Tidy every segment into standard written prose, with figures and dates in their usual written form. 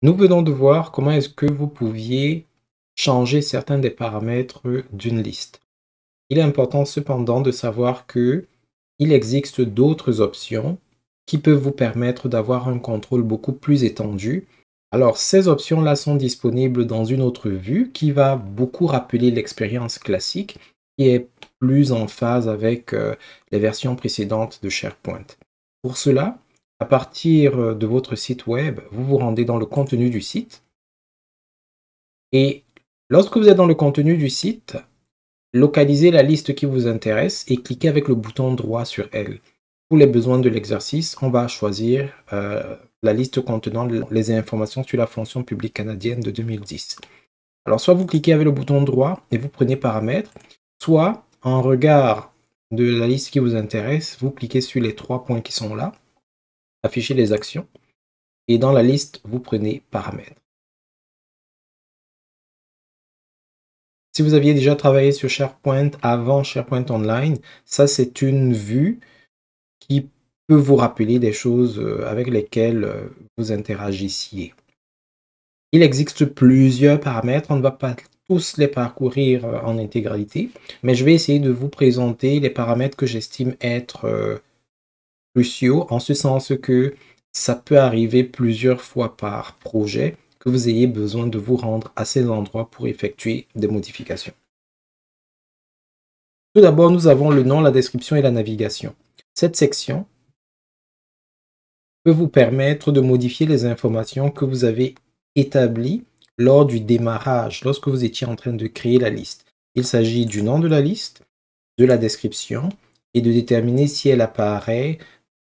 Nous venons de voir comment est-ce que vous pouviez changer certains des paramètres d'une liste. Il est important cependant de savoir que il existe d'autres options qui peuvent vous permettre d'avoir un contrôle beaucoup plus étendu. Alors, ces options-là sont disponibles dans une autre vue qui va beaucoup rappeler l'expérience classique qui est plus en phase avec les versions précédentes de SharePoint. Pour cela, à partir de votre site web, vous vous rendez dans le contenu du site et lorsque vous êtes dans le contenu du site, localisez la liste qui vous intéresse et cliquez avec le bouton droit sur elle. Pour les besoins de l'exercice, on va choisir la liste contenant les informations sur la fonction publique canadienne de 2010. Alors, soit vous cliquez avec le bouton droit et vous prenez paramètres, soit en regard de la liste qui vous intéresse, vous cliquez sur les 3 points qui sont là, afficher les actions, et dans la liste, vous prenez paramètres. Si vous aviez déjà travaillé sur SharePoint avant SharePoint Online, ça c'est une vue qui peut vous rappeler des choses avec lesquelles vous interagissiez. Il existe plusieurs paramètres, on ne va pas tous les parcourir en intégralité, mais je vais essayer de vous présenter les paramètres que j'estime être cruciaux, en ce sens que ça peut arriver plusieurs fois par projet que vous ayez besoin de vous rendre à ces endroits pour effectuer des modifications. Tout d'abord, nous avons le nom, la description et la navigation. Cette section peut vous permettre de modifier les informations que vous avez établies lors du démarrage, lorsque vous étiez en train de créer la liste. Il s'agit du nom de la liste, de la description et de déterminer si elle apparaît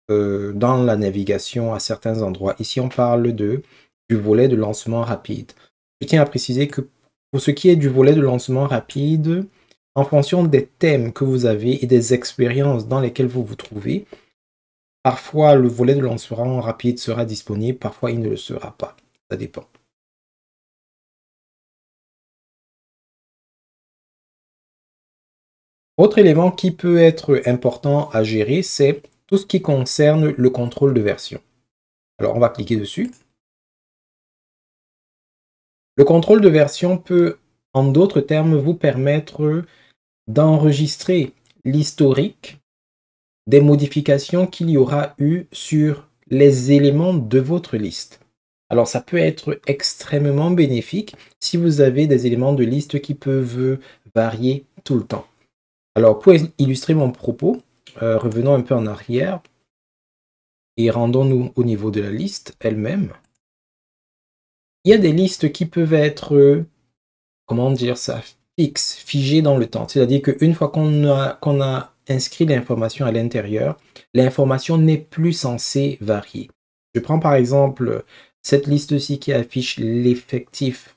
dans la navigation à certains endroits. Ici, on parle du volet de lancement rapide. Je tiens à préciser que pour ce qui est du volet de lancement rapide, en fonction des thèmes que vous avez et des expériences dans lesquelles vous vous trouvez, parfois le volet de lancement rapide sera disponible, parfois il ne le sera pas. Ça dépend. Autre élément qui peut être important à gérer, c'est tout ce qui concerne le contrôle de version. Alors, on va cliquer dessus. Le contrôle de version peut, en d'autres termes, vous permettre d'enregistrer l'historique des modifications qu'il y aura eu sur les éléments de votre liste. Alors, ça peut être extrêmement bénéfique si vous avez des éléments de liste qui peuvent varier tout le temps. Alors, pour illustrer mon propos, revenons un peu en arrière et rendons-nous au niveau de la liste elle-même. Il y a des listes qui peuvent être, comment dire ça, fixes, figées dans le temps. C'est-à-dire qu'une fois qu'on a inscrit l'information à l'intérieur, l'information n'est plus censée varier. Je prends par exemple cette liste-ci qui affiche l'effectif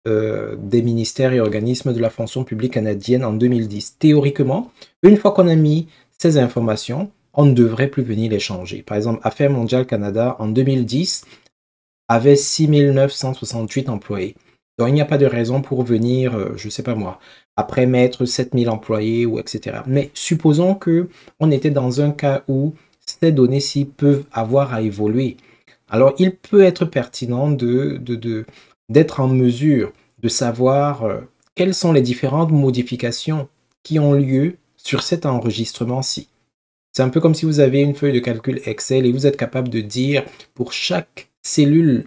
des ministères et organismes de la fonction publique canadienne en 2010. Théoriquement, une fois qu'on a mis ces informations, on ne devrait plus venir les changer. Par exemple, Affaires mondiales Canada en 2010 avait 6968 employés. Donc, il n'y a pas de raison pour venir, je ne sais pas moi, après mettre 7000 employés ou etc. Mais supposons qu'on était dans un cas où ces données-ci peuvent avoir à évoluer. Alors, il peut être pertinent d'être en mesure de savoir quelles sont les différentes modifications qui ont lieu sur cet enregistrement-ci. C'est un peu comme si vous avez une feuille de calcul Excel et vous êtes capable de dire pour chaque cellule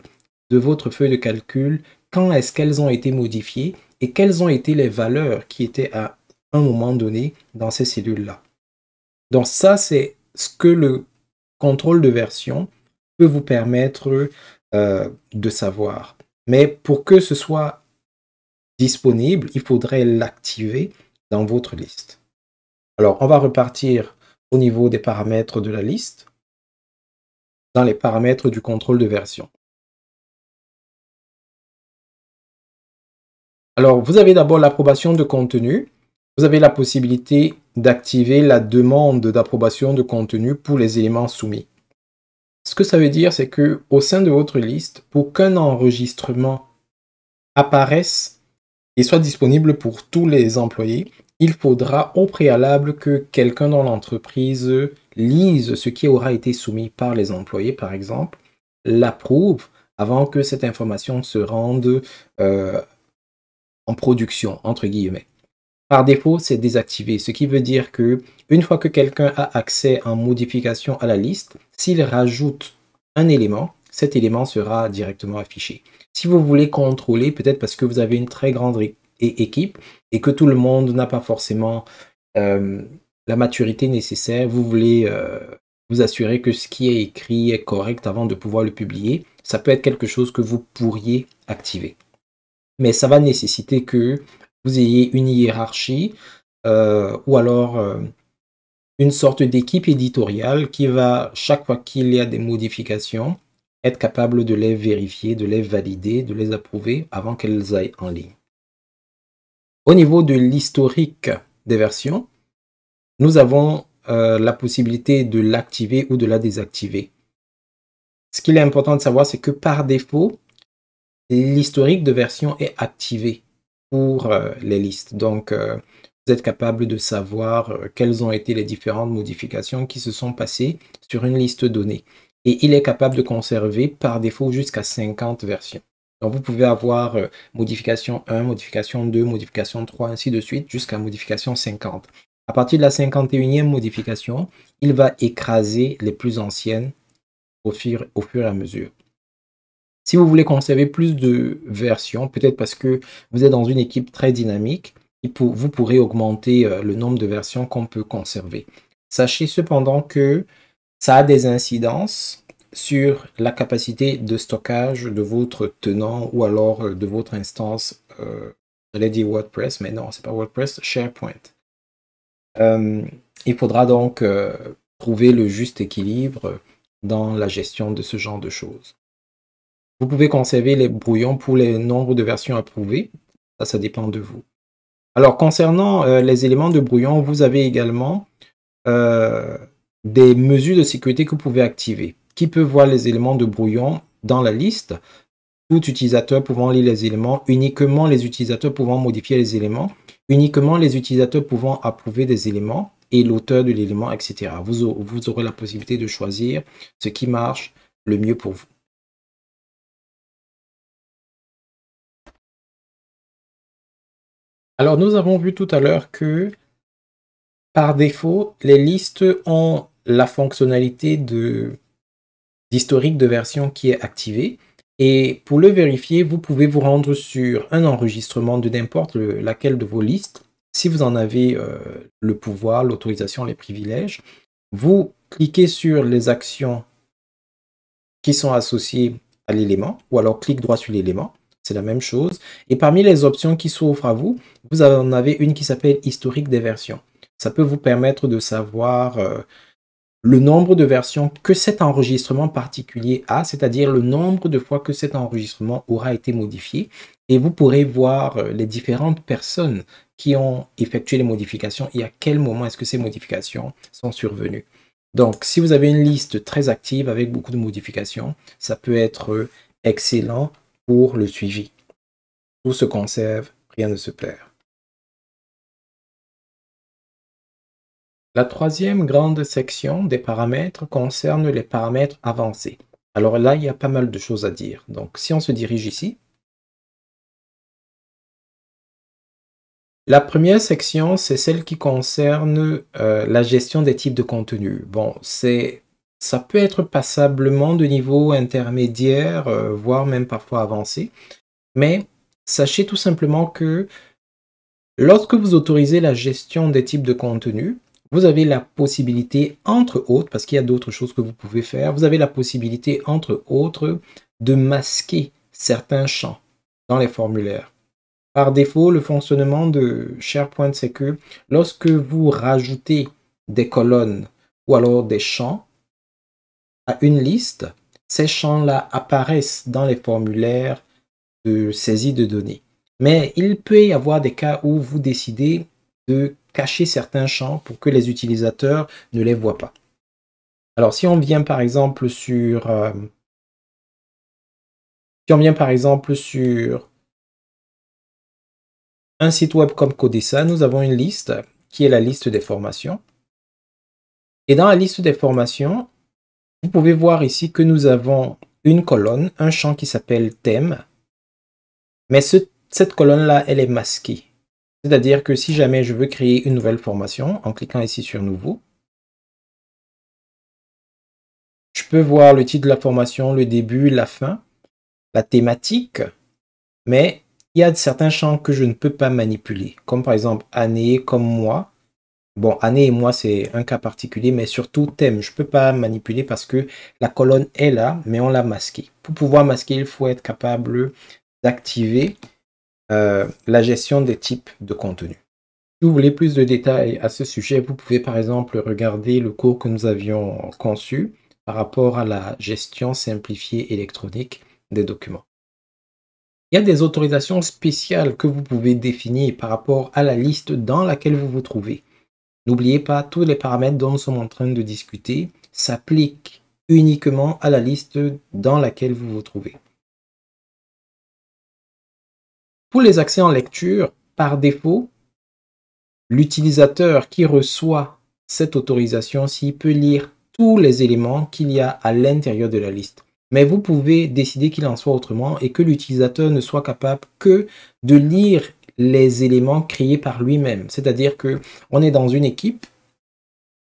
de votre feuille de calcul quand est-ce qu'elles ont été modifiées et quelles ont été les valeurs qui étaient à un moment donné dans ces cellules-là. Donc ça, c'est ce que le contrôle de version peut vous permettre de savoir. Mais pour que ce soit disponible, il faudrait l'activer dans votre liste. Alors, on va repartir au niveau des paramètres de la liste, dans les paramètres du contrôle de version. Alors, vous avez d'abord l'approbation de contenu. Vous avez la possibilité d'activer la demande d'approbation de contenu pour les éléments soumis. Ce que ça veut dire, c'est que au sein de votre liste, pour qu'un enregistrement apparaisse et soit disponible pour tous les employés, il faudra au préalable que quelqu'un dans l'entreprise lise ce qui aura été soumis par les employés, par exemple, l'approuve avant que cette information se rende en production, entre guillemets. Par défaut, c'est désactivé, ce qui veut dire que une fois que quelqu'un a accès en modification à la liste, s'il rajoute un élément, cet élément sera directement affiché. Si vous voulez contrôler, peut-être parce que vous avez une très grande équipe et que tout le monde n'a pas forcément la maturité nécessaire, vous voulez vous assurer que ce qui est écrit est correct avant de pouvoir le publier, ça peut être quelque chose que vous pourriez activer. Mais ça va nécessiter que vous ayez une hiérarchie ou alors une sorte d'équipe éditoriale qui va, chaque fois qu'il y a des modifications, être capable de les vérifier, de les valider, de les approuver avant qu'elles aillent en ligne. Au niveau de l'historique des versions, nous avons la possibilité de l'activer ou de la désactiver. Ce qu'il est important de savoir, c'est que par défaut, l'historique de version est activé pour les listes. Donc, vous êtes capable de savoir quelles ont été les différentes modifications qui se sont passées sur une liste donnée. Et il est capable de conserver par défaut jusqu'à 50 versions. Donc, vous pouvez avoir modification 1, modification 2, modification 3, ainsi de suite, jusqu'à modification 50. À partir de la 51e modification, il va écraser les plus anciennes au fur et à mesure. Si vous voulez conserver plus de versions, peut-être parce que vous êtes dans une équipe très dynamique, vous pourrez augmenter le nombre de versions qu'on peut conserver. Sachez cependant que ça a des incidences sur la capacité de stockage de votre tenant ou alors de votre instance, j'allais dire WordPress, mais non, c'est pas WordPress, SharePoint. Il faudra donc trouver le juste équilibre dans la gestion de ce genre de choses. Vous pouvez conserver les brouillons pour les nombres de versions approuvées. Ça dépend de vous. Alors, concernant les éléments de brouillon, vous avez également des mesures de sécurité que vous pouvez activer. Qui peut voir les éléments de brouillon dans la liste? Tout utilisateur pouvant lire les éléments, uniquement les utilisateurs pouvant modifier les éléments, uniquement les utilisateurs pouvant approuver des éléments et l'auteur de l'élément, etc. Vous aurez la possibilité de choisir ce qui marche le mieux pour vous. Alors, nous avons vu tout à l'heure que, par défaut, les listes ont la fonctionnalité d'historique de version qui est activée. Et pour le vérifier, vous pouvez vous rendre sur un enregistrement de n'importe laquelle de vos listes. Si vous en avez le pouvoir, l'autorisation, les privilèges, vous cliquez sur les actions qui sont associées à l'élément, ou alors clic droit sur l'élément. C'est la même chose. Et parmi les options qui s'offrent à vous, vous en avez une qui s'appelle historique des versions. Ça peut vous permettre de savoir le nombre de versions que cet enregistrement particulier a, c'est-à-dire le nombre de fois que cet enregistrement aura été modifié. Et vous pourrez voir les différentes personnes qui ont effectué les modifications et à quel moment est-ce que ces modifications sont survenues. Donc, si vous avez une liste très active avec beaucoup de modifications, ça peut être excellent pour le suivi. Tout se conserve, rien ne se perd. La troisième grande section des paramètres concerne les paramètres avancés. Alors là, il y a pas mal de choses à dire. Donc, si on se dirige ici, la première section, c'est celle qui concerne la gestion des types de contenu. Bon, ça peut être passablement de niveau intermédiaire, voire même parfois avancé. Mais sachez tout simplement que lorsque vous autorisez la gestion des types de contenu, vous avez la possibilité, entre autres, parce qu'il y a d'autres choses que vous pouvez faire, vous avez la possibilité, entre autres, de masquer certains champs dans les formulaires. Par défaut, le fonctionnement de SharePoint, c'est que lorsque vous rajoutez des colonnes ou alors des champs à une liste, ces champs-là apparaissent dans les formulaires de saisie de données. Mais il peut y avoir des cas où vous décidez de cacher certains champs pour que les utilisateurs ne les voient pas. Alors, si on vient par exemple sur un site web comme Codessa, nous avons une liste qui est la liste des formations. Et dans la liste des formations, vous pouvez voir ici que nous avons une colonne, un champ qui s'appelle thème, mais cette colonne-là, elle est masquée. C'est-à-dire que si jamais je veux créer une nouvelle formation, en cliquant ici sur Nouveau, je peux voir le titre de la formation, le début, la fin, la thématique, mais il y a certains champs que je ne peux pas manipuler, comme par exemple année, comme mois. Bon, année et mois, c'est un cas particulier, mais surtout thème. Je ne peux pas manipuler parce que la colonne est là, mais on l'a masquée. Pour pouvoir masquer, il faut être capable d'activer la gestion des types de contenu. Si vous voulez plus de détails à ce sujet, vous pouvez par exemple regarder le cours que nous avions conçu par rapport à la gestion simplifiée électronique des documents. Il y a des autorisations spéciales que vous pouvez définir par rapport à la liste dans laquelle vous vous trouvez. N'oubliez pas, tous les paramètres dont nous sommes en train de discuter s'appliquent uniquement à la liste dans laquelle vous vous trouvez. Pour les accès en lecture, par défaut, l'utilisateur qui reçoit cette autorisation, s'il peut lire tous les éléments qu'il y a à l'intérieur de la liste. Mais vous pouvez décider qu'il en soit autrement et que l'utilisateur ne soit capable que de lire les éléments créés par lui-même. C'est-à-dire que on est dans une équipe,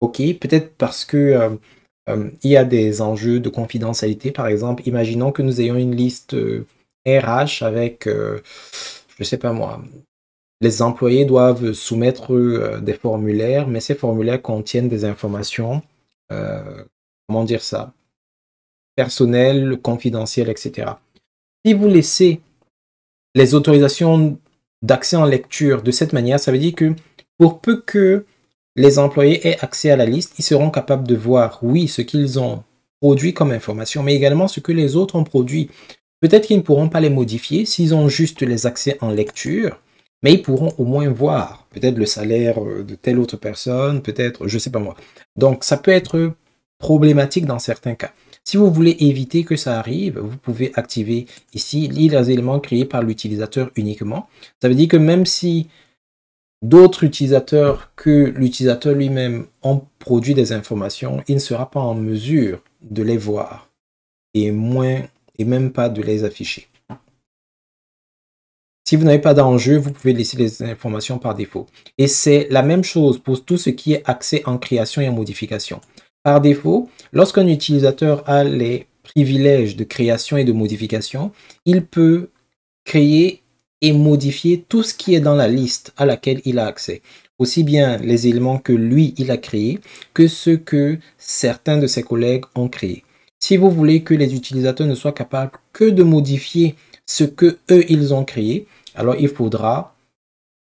ok, peut-être parce que il y a des enjeux de confidentialité. Par exemple, imaginons que nous ayons une liste RH avec, je sais pas moi, les employés doivent soumettre des formulaires, mais ces formulaires contiennent des informations, comment dire ça, personnelles, confidentielles, etc. Si vous laissez les autorisations d'accès en lecture de cette manière, ça veut dire que pour peu que les employés aient accès à la liste, ils seront capables de voir, oui, ce qu'ils ont produit comme information, mais également ce que les autres ont produit. Peut-être qu'ils ne pourront pas les modifier s'ils ont juste les accès en lecture, mais ils pourront au moins voir peut-être le salaire de telle autre personne, peut-être, je ne sais pas moi. Donc, ça peut être problématique dans certains cas. Si vous voulez éviter que ça arrive, vous pouvez activer ici, lire les éléments créés par l'utilisateur uniquement. Ça veut dire que même si d'autres utilisateurs que l'utilisateur lui-même ont produit des informations, il ne sera pas en mesure de les voir et même pas de les afficher. Si vous n'avez pas d'enjeu, vous pouvez laisser les informations par défaut. Et c'est la même chose pour tout ce qui est accès en création et en modification. Par défaut, lorsqu'un utilisateur a les privilèges de création et de modification, il peut créer et modifier tout ce qui est dans la liste à laquelle il a accès. Aussi bien les éléments que lui, il a créés, que ceux que certains de ses collègues ont créés. Si vous voulez que les utilisateurs ne soient capables que de modifier ce que eux, ils ont créé, alors il faudra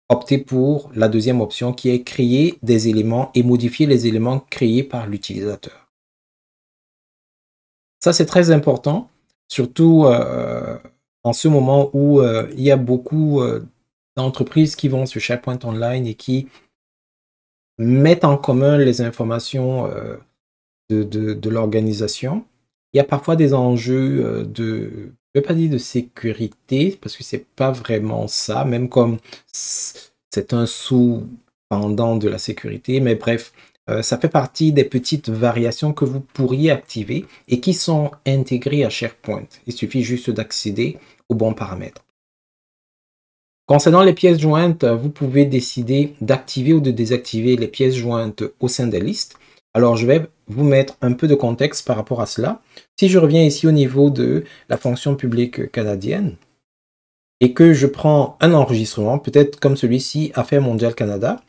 opter pour la deuxième option qui est créer des éléments et modifier les éléments créés par l'utilisateur. Ça, c'est très important, surtout en ce moment où il y a beaucoup d'entreprises qui vont sur SharePoint Online et qui mettent en commun les informations de l'organisation. Il y a parfois des enjeux je ne vais pas dire de sécurité, parce que c'est pas vraiment ça, même comme c'est un sous-pendant de la sécurité, mais bref, ça fait partie des petites variations que vous pourriez activer et qui sont intégrées à SharePoint. Il suffit juste d'accéder aux bons paramètres. Concernant les pièces jointes, vous pouvez décider d'activer ou de désactiver les pièces jointes au sein des listes. Alors, je vais vous mettre un peu de contexte par rapport à cela. Si je reviens ici au niveau de la fonction publique canadienne et que je prends un enregistrement, peut-être comme celui-ci, Affaires mondiales Canada,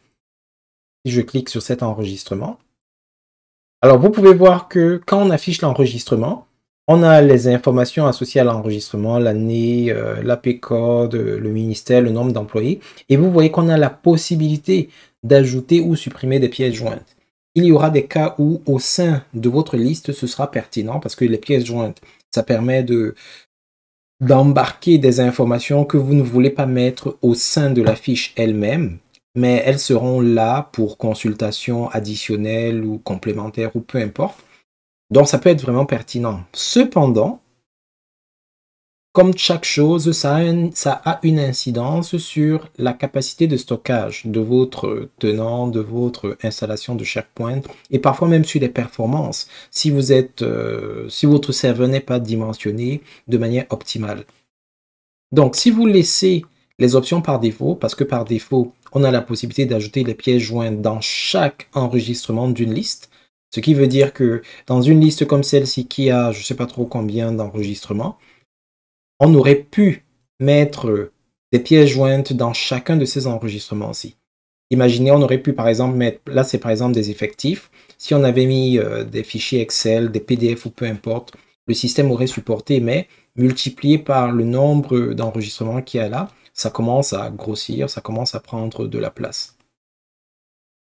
si je clique sur cet enregistrement, alors vous pouvez voir que quand on affiche l'enregistrement, on a les informations associées à l'enregistrement, l'année, l'AP-code, le ministère, le nombre d'employés, et vous voyez qu'on a la possibilité d'ajouter ou supprimer des pièces jointes. Il y aura des cas où au sein de votre liste, ce sera pertinent parce que les pièces jointes, ça permet d'embarquer des informations que vous ne voulez pas mettre au sein de la fiche elle-même, mais elles seront là pour consultation additionnelle ou complémentaire ou peu importe. Donc, ça peut être vraiment pertinent. Cependant, comme chaque chose, ça a une incidence sur la capacité de stockage de votre tenant, de votre installation de SharePoint, et parfois même sur les performances, si votre serveur n'est pas dimensionné de manière optimale. Donc, si vous laissez les options par défaut, parce que par défaut, on a la possibilité d'ajouter les pièces jointes dans chaque enregistrement d'une liste, ce qui veut dire que dans une liste comme celle-ci qui a je ne sais pas trop combien d'enregistrements, on aurait pu mettre des pièces jointes dans chacun de ces enregistrements-ci. Imaginez, on aurait pu par exemple mettre, là c'est par exemple des effectifs, si on avait mis des fichiers Excel, des PDF ou peu importe, le système aurait supporté, mais multiplié par le nombre d'enregistrements qu'il y a là, ça commence à grossir, ça commence à prendre de la place.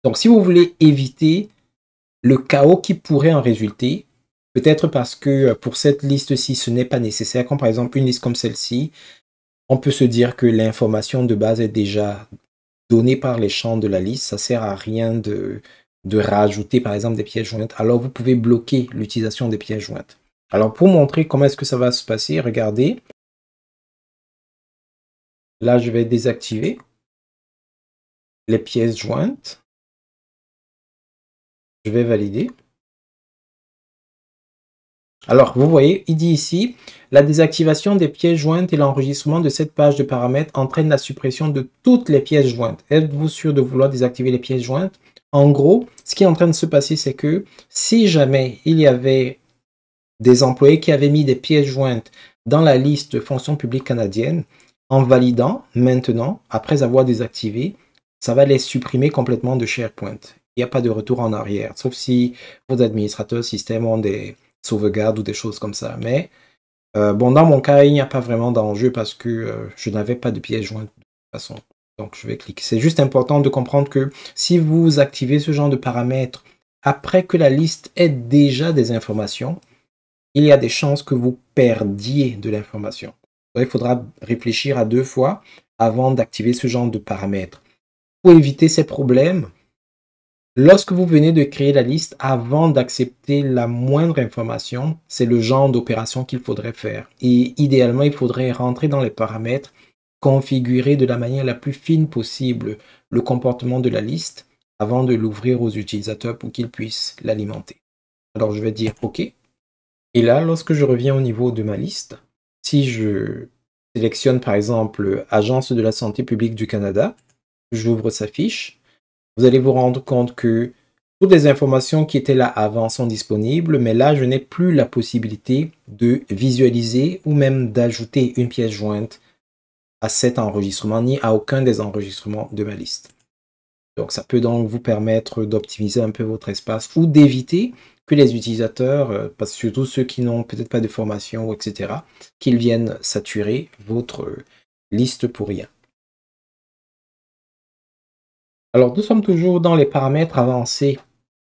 Donc si vous voulez éviter le chaos qui pourrait en résulter, peut-être parce que pour cette liste-ci, ce n'est pas nécessaire, comme par exemple une liste comme celle-ci, on peut se dire que l'information de base est déjà donnée par les champs de la liste. Ça ne sert à rien de rajouter par exemple des pièces jointes. Alors vous pouvez bloquer l'utilisation des pièces jointes. Alors pour montrer comment est-ce que ça va se passer, regardez. Là, je vais désactiver les pièces jointes. Je vais valider. Alors, vous voyez, il dit ici, la désactivation des pièces jointes et l'enregistrement de cette page de paramètres entraîne la suppression de toutes les pièces jointes. Êtes-vous sûr de vouloir désactiver les pièces jointes? En gros, ce qui est en train de se passer, c'est que si jamais il y avait des employés qui avaient mis des pièces jointes dans la liste fonction publique canadienne, en validant maintenant, après avoir désactivé, ça va les supprimer complètement de SharePoint. Il n'y a pas de retour en arrière, sauf si vos administrateurs système ont des sauvegardes ou des choses comme ça. Mais bon, dans mon cas, il n'y a pas vraiment d'enjeu parce que je n'avais pas de pièces jointes de toute façon. Donc, je vais cliquer. C'est juste important de comprendre que si vous activez ce genre de paramètres après que la liste ait déjà des informations, il y a des chances que vous perdiez de l'information. Il faudra réfléchir à 2 fois avant d'activer ce genre de paramètres. Pour éviter ces problèmes, lorsque vous venez de créer la liste, avant d'accepter la moindre information, c'est le genre d'opération qu'il faudrait faire. Et idéalement, il faudrait rentrer dans les paramètres, configurer de la manière la plus fine possible le comportement de la liste avant de l'ouvrir aux utilisateurs pour qu'ils puissent l'alimenter. Alors, je vais dire OK. Et là, lorsque je reviens au niveau de ma liste, si je sélectionne par exemple Agence de la santé publique du Canada, j'ouvre sa fiche, vous allez vous rendre compte que toutes les informations qui étaient là avant sont disponibles, mais là, je n'ai plus la possibilité de visualiser ou même d'ajouter une pièce jointe à cet enregistrement, ni à aucun des enregistrements de ma liste. Donc, ça peut donc vous permettre d'optimiser un peu votre espace ou d'éviter que les utilisateurs, parce que surtout ceux qui n'ont peut-être pas de formation, etc., qu'ils viennent saturer votre liste pour rien. Alors, nous sommes toujours dans les paramètres avancés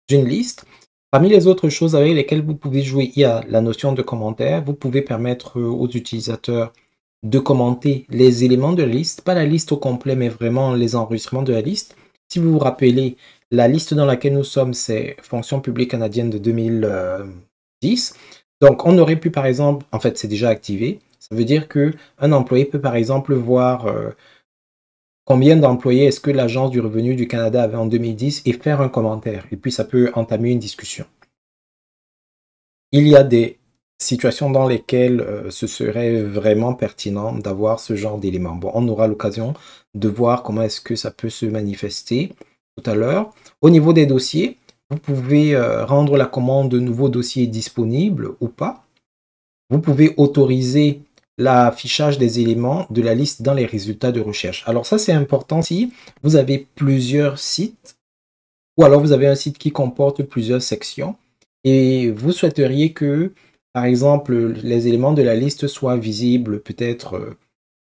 d'une liste. Parmi les autres choses avec lesquelles vous pouvez jouer, il y a la notion de commentaire. Vous pouvez permettre aux utilisateurs de commenter les éléments de la liste, pas la liste au complet, mais vraiment les enregistrements de la liste. Si vous vous rappelez, la liste dans laquelle nous sommes, c'est Fonction publique canadienne de 2010. Donc, on aurait pu, par exemple, en fait, c'est déjà activé. Ça veut dire qu'un employé peut, par exemple, voir combien d'employés est-ce que l'Agence du revenu du Canada avait en 2010 et faire un commentaire. Et puis, ça peut entamer une discussion. Il y a des situations dans lesquelles ce serait vraiment pertinent d'avoir ce genre d'éléments. Bon, on aura l'occasion de voir comment est-ce que ça peut se manifester tout à l'heure. Au niveau des dossiers, vous pouvez rendre la commande de nouveaux dossiers disponibles ou pas. Vous pouvez autoriser l'affichage des éléments de la liste dans les résultats de recherche. Alors ça, c'est important si vous avez plusieurs sites ou alors vous avez un site qui comporte plusieurs sections et vous souhaiteriez que, par exemple, les éléments de la liste soient visibles peut-être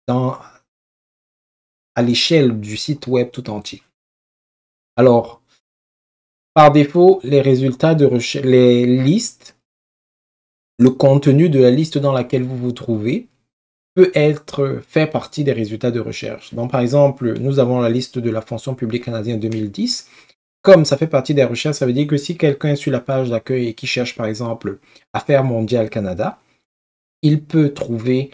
à l'échelle du site web tout entier. Alors, par défaut, les résultats de recherche, les listes, le contenu de la liste dans laquelle vous vous trouvez peut être fait partie des résultats de recherche. Donc, par exemple, nous avons la liste de la fonction publique canadienne 2010. Comme ça fait partie des recherches, ça veut dire que si quelqu'un est sur la page d'accueil et qui cherche, par exemple, Affaires mondiales Canada, il peut trouver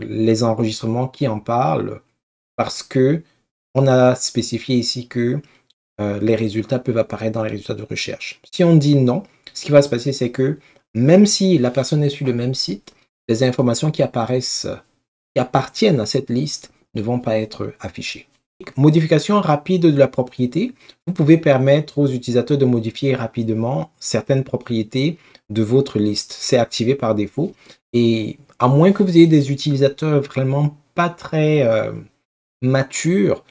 les enregistrements qui en parlent parce que on a spécifié ici que les résultats peuvent apparaître dans les résultats de recherche. Si on dit non, ce qui va se passer, c'est que même si la personne est sur le même site, les informations qui apparaissent, qui appartiennent à cette liste ne vont pas être affichées. Modification rapide de la propriété. Vous pouvez permettre aux utilisateurs de modifier rapidement certaines propriétés de votre liste. C'est activé par défaut. Et à moins que vous ayez des utilisateurs vraiment pas très matures,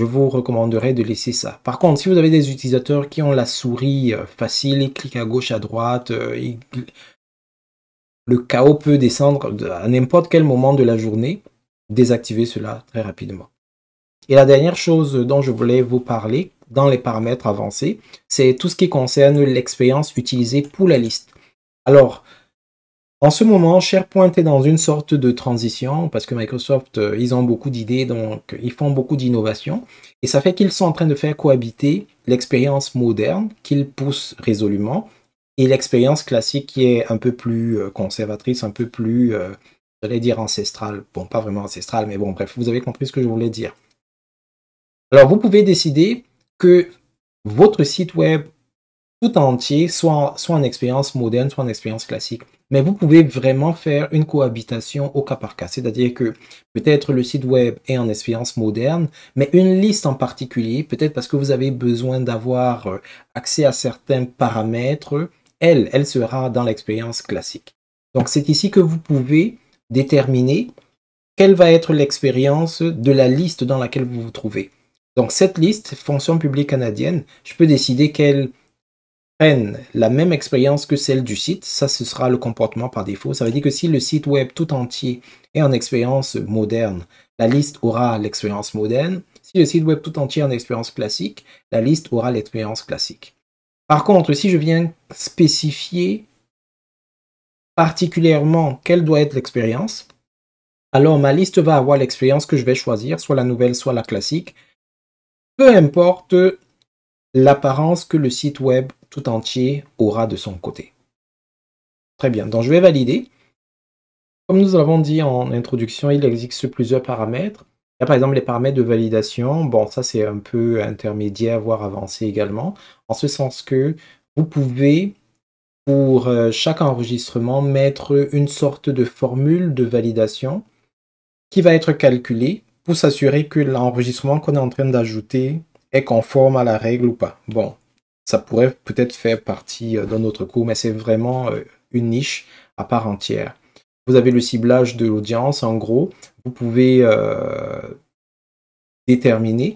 je vous recommanderais de laisser ça. Par contre, si vous avez des utilisateurs qui ont la souris facile, ils cliquent à gauche, à droite, le chaos peut descendre à n'importe quel moment de la journée, désactivez cela très rapidement. Et la dernière chose dont je voulais vous parler dans les paramètres avancés, c'est tout ce qui concerne l'expérience utilisée pour la liste. Alors, en ce moment, SharePoint est dans une sorte de transition parce que Microsoft, ils ont beaucoup d'idées, donc ils font beaucoup d'innovations. Et ça fait qu'ils sont en train de faire cohabiter l'expérience moderne, qu'ils poussent résolument, et l'expérience classique qui est un peu plus conservatrice, un peu plus, j'allais dire ancestrale. Bon, pas vraiment ancestrale, mais bon, bref, vous avez compris ce que je voulais dire. Alors, vous pouvez décider que votre site web tout entier soit en expérience moderne, soit en expérience classique. Mais vous pouvez vraiment faire une cohabitation au cas par cas. C'est-à-dire que peut-être le site web est en expérience moderne, mais une liste en particulier, peut-être parce que vous avez besoin d'avoir accès à certains paramètres, elle sera dans l'expérience classique. Donc, c'est ici que vous pouvez déterminer quelle va être l'expérience de la liste dans laquelle vous vous trouvez. Donc, cette liste, fonction publique canadienne, je peux décider qu'elle prenne la même expérience que celle du site. Ça, ce sera le comportement par défaut. Ça veut dire que si le site web tout entier est en expérience moderne, la liste aura l'expérience moderne. Si le site web tout entier est en expérience classique, la liste aura l'expérience classique. Par contre, si je viens spécifier particulièrement quelle doit être l'expérience, alors ma liste va avoir l'expérience que je vais choisir, soit la nouvelle, soit la classique, peu importe l'apparence que le site web tout entier aura de son côté. Très bien, donc je vais valider. Comme nous l'avons dit en introduction, il existe plusieurs paramètres. Il y a par exemple les paramètres de validation. Bon, ça c'est un peu intermédiaire, voire avancé également, en ce sens que vous pouvez, pour chaque enregistrement, mettre une sorte de formule de validation qui va être calculée pour s'assurer que l'enregistrement qu'on est en train d'ajouter est conforme à la règle ou pas. Bon, ça pourrait peut-être faire partie d'un autre cours, mais c'est vraiment une niche à part entière. Vous avez le ciblage de l'audience, en gros. Vous pouvez déterminer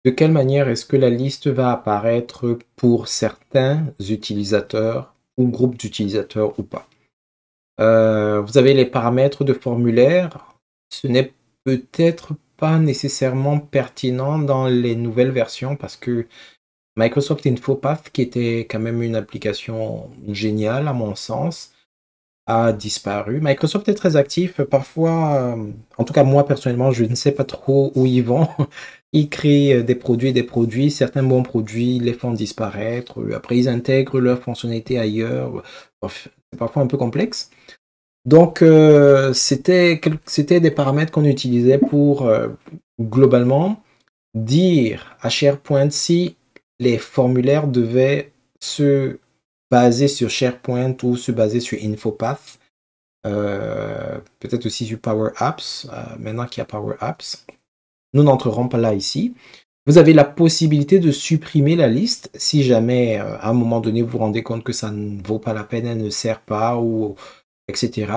de quelle manière est-ce que la liste va apparaître pour certains utilisateurs ou groupes d'utilisateurs ou pas. Vous avez les paramètres de formulaire. Ce n'est peut-être pas nécessairement pertinent dans les nouvelles versions parce que Microsoft InfoPath, qui était quand même une application géniale à mon sens, a disparu. Microsoft est très actif. Parfois, en tout cas moi personnellement, je ne sais pas trop où ils vont. Ils créent des produits. Certains bons produits les font disparaître. Après, ils intègrent leurs fonctionnalités ailleurs. C'est parfois un peu complexe. Donc, c'était des paramètres qu'on utilisait pour, globalement, dire à SharePoint si les formulaires devaient se baser sur SharePoint ou se baser sur InfoPath. Peut-être aussi sur Power Apps, maintenant qu'il y a Power Apps. Nous n'entrerons pas là ici. Vous avez la possibilité de supprimer la liste si jamais, à un moment donné, vous vous rendez compte que ça ne vaut pas la peine, elle ne sert pas, ou etc.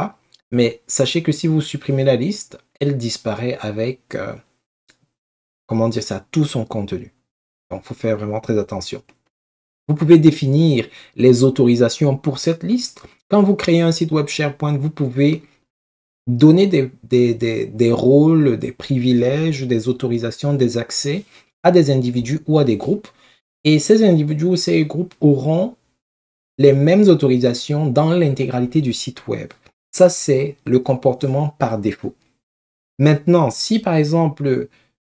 Mais sachez que si vous supprimez la liste, elle disparaît avec, comment dire ça, tout son contenu. Donc, il faut faire vraiment très attention. Vous pouvez définir les autorisations pour cette liste. Quand vous créez un site web SharePoint, vous pouvez donner des rôles, des privilèges, des autorisations, des accès à des individus ou à des groupes. Et ces individus ou ces groupes auront les mêmes autorisations dans l'intégralité du site web. Ça, c'est le comportement par défaut. Maintenant, si par exemple,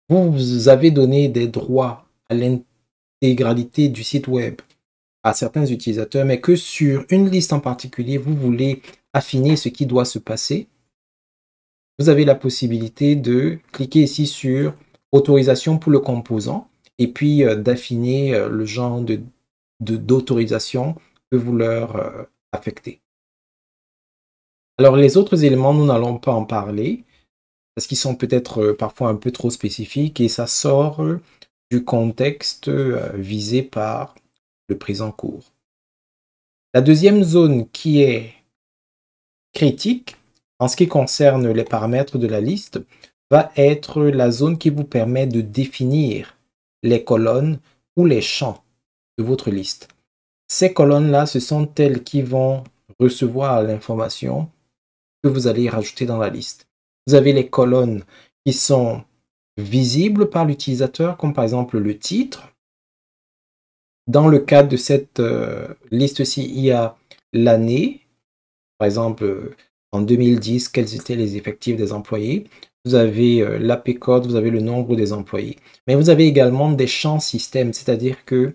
vous avez donné des droits à l'intégralité du site web à certains utilisateurs, mais que sur une liste en particulier, vous voulez affiner ce qui doit se passer, vous avez la possibilité de cliquer ici sur autorisation pour le composant et puis d'affiner le genre d'autorisation que vous leur affectez. Alors les autres éléments, nous n'allons pas en parler parce qu'ils sont peut-être parfois un peu trop spécifiques et ça sort du contexte visé par le présent cours. La deuxième zone qui est critique en ce qui concerne les paramètres de la liste va être la zone qui vous permet de définir les colonnes ou les champs de votre liste. Ces colonnes-là, ce sont elles qui vont recevoir l'information que vous allez rajouter dans la liste. Vous avez les colonnes qui sont visibles par l'utilisateur, comme par exemple le titre. Dans le cadre de cette liste-ci, il y a l'année. Par exemple, en 2010, quels étaient les effectifs des employés. Vous avez l'AP code, vous avez le nombre des employés. Mais vous avez également des champs système, c'est-à-dire que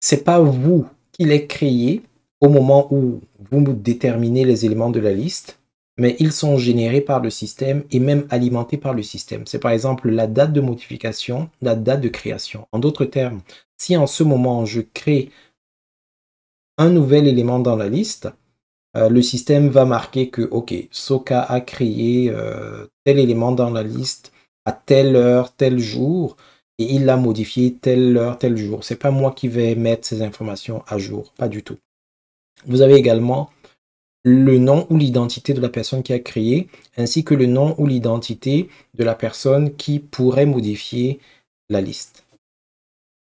ce n'est pas vous qui les créez au moment où vous déterminez les éléments de la liste, mais ils sont générés par le système et même alimentés par le système. C'est par exemple la date de modification, la date de création. En d'autres termes, si en ce moment je crée un nouvel élément dans la liste, le système va marquer que, ok, Soka a créé tel élément dans la liste à telle heure, tel jour, et il l'a modifié telle heure, tel jour. Ce n'est pas moi qui vais mettre ces informations à jour, pas du tout. Vous avez également le nom ou l'identité de la personne qui a créé, ainsi que le nom ou l'identité de la personne qui pourrait modifier la liste.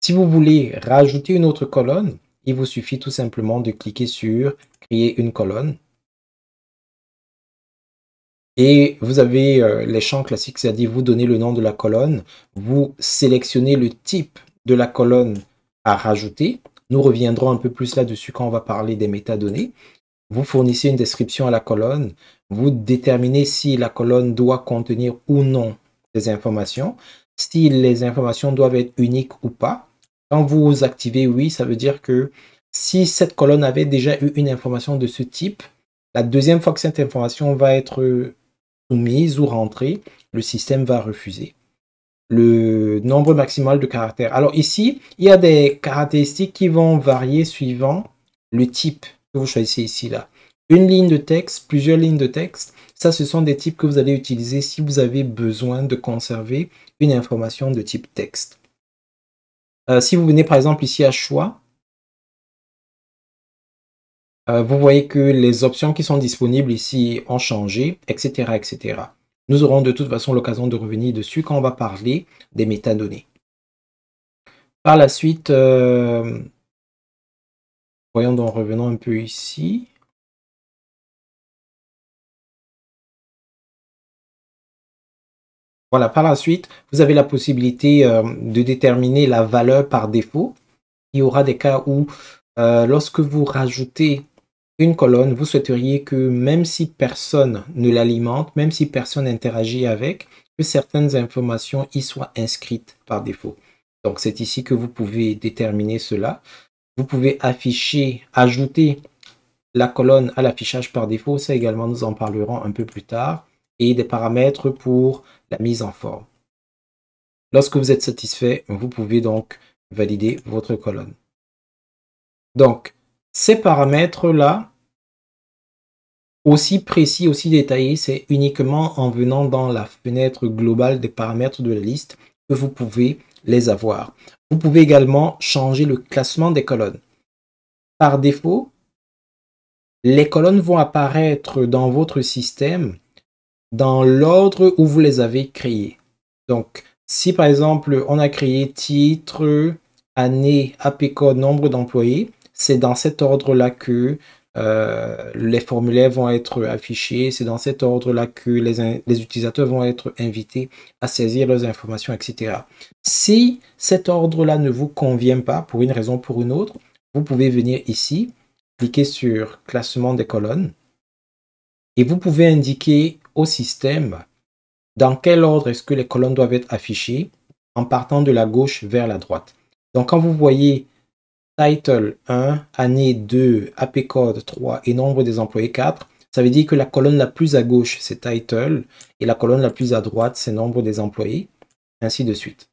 Si vous voulez rajouter une autre colonne, il vous suffit tout simplement de cliquer sur « Créer une colonne ». Et vous avez les champs classiques, c'est-à-dire vous donnez le nom de la colonne, vous sélectionnez le type de la colonne à rajouter. Nous reviendrons un peu plus là-dessus quand on va parler des métadonnées. Vous fournissez une description à la colonne, vous déterminez si la colonne doit contenir ou non des informations, si les informations doivent être uniques ou pas. Quand vous activez oui, ça veut dire que si cette colonne avait déjà eu une information de ce type, la deuxième fois que cette information va être soumise ou rentrée, le système va refuser. Le nombre maximal de caractères. Alors ici, il y a des caractéristiques qui vont varier suivant le type que vous choisissez ici, là. Une ligne de texte, plusieurs lignes de texte, ça, ce sont des types que vous allez utiliser si vous avez besoin de conserver une information de type texte. Si vous venez par exemple ici à choix, vous voyez que les options qui sont disponibles ici ont changé, etc., etc. Nous aurons de toute façon l'occasion de revenir dessus quand on va parler des métadonnées. Par la suite, voyons donc, revenons un peu ici. Voilà, par la suite, vous avez la possibilité de déterminer la valeur par défaut. Il y aura des cas où, lorsque vous rajoutez une colonne, vous souhaiteriez que même si personne ne l'alimente, même si personne n'interagit avec, que certaines informations y soient inscrites par défaut. Donc, c'est ici que vous pouvez déterminer cela. Vous pouvez afficher, ajouter la colonne à l'affichage par défaut. Ça également, nous en parlerons un peu plus tard. Et des paramètres pour la mise en forme. Lorsque vous êtes satisfait, vous pouvez donc valider votre colonne. Donc, ces paramètres-là, aussi précis, aussi détaillés, c'est uniquement en venant dans la fenêtre globale des paramètres de la liste que vous pouvez les avoir. Vous pouvez également changer le classement des colonnes. Par défaut, les colonnes vont apparaître dans votre système dans l'ordre où vous les avez créées. Donc, si par exemple, on a créé titre, année, AP code, nombre d'employés, c'est dans cet ordre-là que les formulaires vont être affichés, c'est dans cet ordre-là que les utilisateurs vont être invités à saisir leurs informations, etc. Si cet ordre-là ne vous convient pas, pour une raison ou pour une autre, vous pouvez venir ici, cliquer sur classement des colonnes, et vous pouvez indiquer au système dans quel ordre est-ce que les colonnes doivent être affichées en partant de la gauche vers la droite. Donc, quand vous voyez Title 1, année 2, AP code 3 et nombre des employés 4, Ça veut dire que la colonne la plus à gauche, c'est title, et la colonne la plus à droite, c'est nombre des employés, ainsi de suite.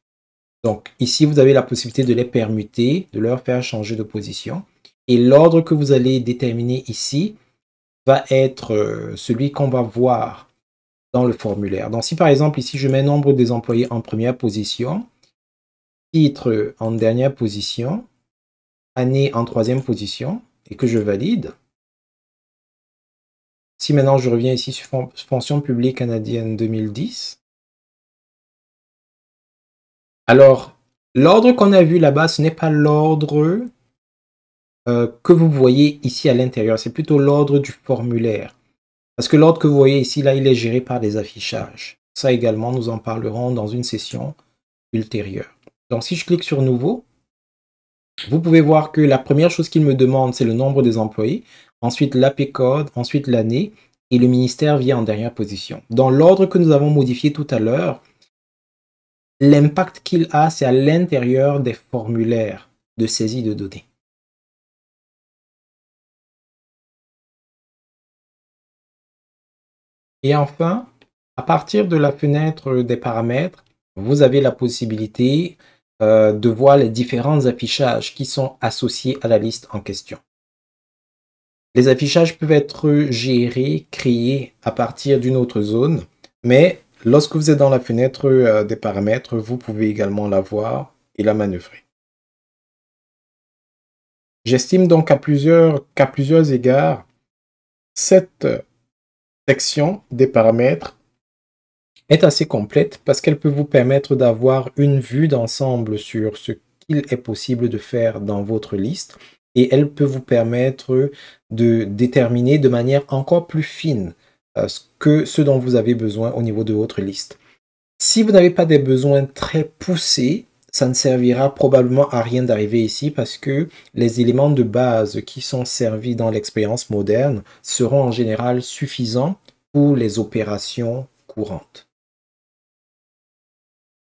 Donc ici, vous avez la possibilité de les permuter, de leur faire changer de position. Et l'ordre que vous allez déterminer ici va être celui qu'on va voir dans le formulaire. Donc si par exemple ici, je mets nombre des employés en première position, titre en dernière position, année en troisième position, et que je valide. Si maintenant je reviens ici sur fonction publique canadienne 2010, alors l'ordre qu'on a vu là-bas, ce n'est pas l'ordre que vous voyez ici à l'intérieur, c'est plutôt l'ordre du formulaire. Parce que l'ordre que vous voyez ici, là, il est géré par les affichages. Ça également, nous en parlerons dans une session ultérieure. Donc si je clique sur Nouveau, vous pouvez voir que la première chose qu'il me demande, c'est le nombre des employés, ensuite l'AP code, ensuite l'année, et le ministère vient en dernière position. Dans l'ordre que nous avons modifié tout à l'heure, l'impact qu'il a, c'est à l'intérieur des formulaires de saisie de données. Et enfin, à partir de la fenêtre des paramètres, vous avez la possibilité de voir les différents affichages qui sont associés à la liste en question. Les affichages peuvent être gérés, créés à partir d'une autre zone, mais lorsque vous êtes dans la fenêtre des paramètres, vous pouvez également la voir et la manœuvrer. J'estime donc qu'à plusieurs égards, cette section des paramètres est assez complète parce qu'elle peut vous permettre d'avoir une vue d'ensemble sur ce qu'il est possible de faire dans votre liste et elle peut vous permettre de déterminer de manière encore plus fine ce dont vous avez besoin au niveau de votre liste. Si vous n'avez pas des besoins très poussés, ça ne servira probablement à rien d'arriver ici parce que les éléments de base qui sont servis dans l'expérience moderne seront en général suffisants pour les opérations courantes.